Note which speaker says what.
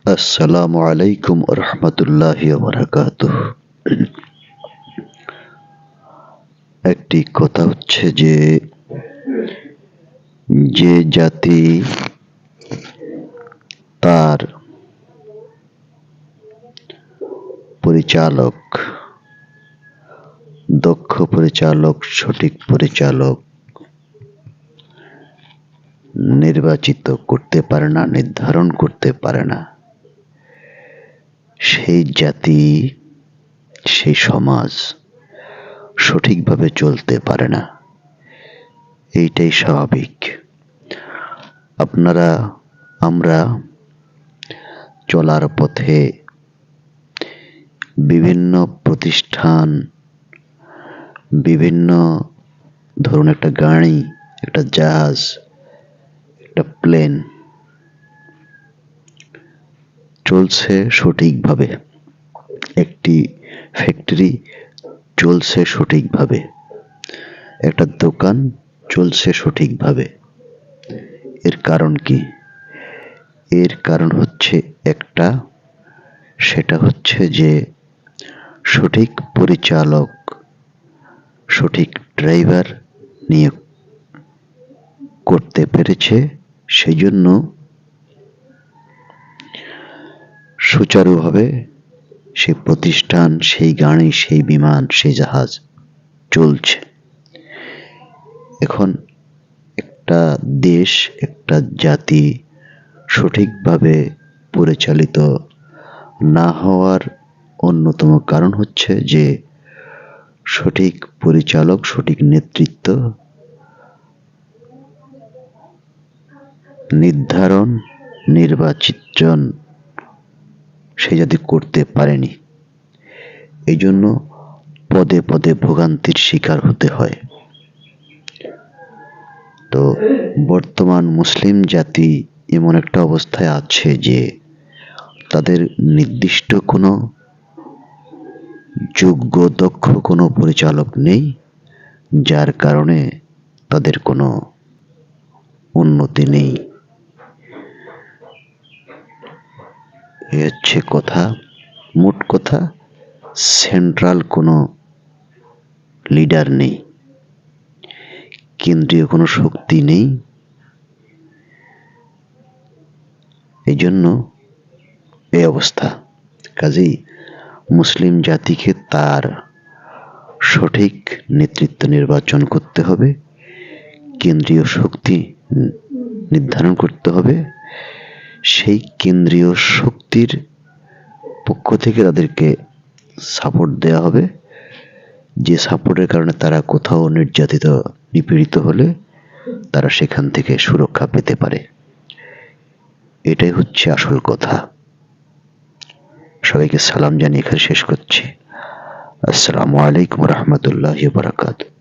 Speaker 1: আসসালামু আলাইকুম রহমতুল্লাহি ওয়া বারাকাতুহু। একটি কথা হচ্ছে যে যে জাতি তার পরিচালক, দক্ষ পরিচালক, সঠিক পরিচালক নির্বাচিত করতে পারে না, নির্ধারণ করতে পারে না, সেই জাতি, সেই সমাজ সঠিকভাবে চলতে পারে না। এইটাই স্বাভাবিক। আমরা চলার পথে বিভিন্ন প্রতিষ্ঠান, বিভিন্ন ধরুন একটা গাড়ি, একটা জাহাজ, একটা প্লেন চলছে সঠিকভাবে, একটি ফ্যাক্টরি চলছে সঠিকভাবে, একটা দোকান চলছে সঠিকভাবে। এর কারণ কি? এর কারণ হচ্ছে একটা, সেটা হচ্ছে যে সঠিক পরিচালক, সঠিক ড্রাইভার নিয়োগ করতে পেরেছে। সেই জন্য সুচারুভাবে সেই প্রতিষ্ঠান, সেই গাড়ি, সেই বিমান, সেই জাহাজ চলছে। এখন একটা দেশ, একটা জাতি সঠিকভাবে পরিচালিত না হওয়ার অন্যতম কারণ হচ্ছে যে সঠিক পরিচালক, সঠিক নেতৃত্ব নির্ধারণ, নির্বাচন সে জাতি করতে পারেনি। এই জন্য পদে পদে ভোগান্তির শিকার হতে হয়। তো বর্তমান মুসলিম জাতি এমন একটা অবস্থায় আছে যে তাদের নির্দিষ্ট কোনো যোগ্য, দক্ষ কোনো পরিচালক নেই, যার কারণে তাদের কোনো উন্নতি নেই। এ হচ্ছে কথা। মোট কথা, সেন্ট্রাল কোনো লিডার নেই, কেন্দ্রীয় কোনো শক্তি নেই। এই জন্য এই অবস্থা। কাজেই মুসলিম জাতিকে তার সঠিক নেতৃত্ব নির্বাচন করতে হবে, কেন্দ্রীয় শক্তি নির্ধারণ করতে হবে, সেই কেন্দ্রীয় শক্তির পক্ষ থেকে তাদেরকে সাপোর্ট দেওয়া হবে, যে সাপোর্টের কারণে তারা কোথাও নির্যাতিত, নিপীড়িত হলে তারা সেখান থেকে সুরক্ষা পেতে পারে। এটাই হচ্ছে আসল কথা। সবাইকে সালাম জানিয়ে এখানে শেষ করছি। আসসালামু আলাইকুম রহমতুল্লাহি ওয়া বারাকাতুহু।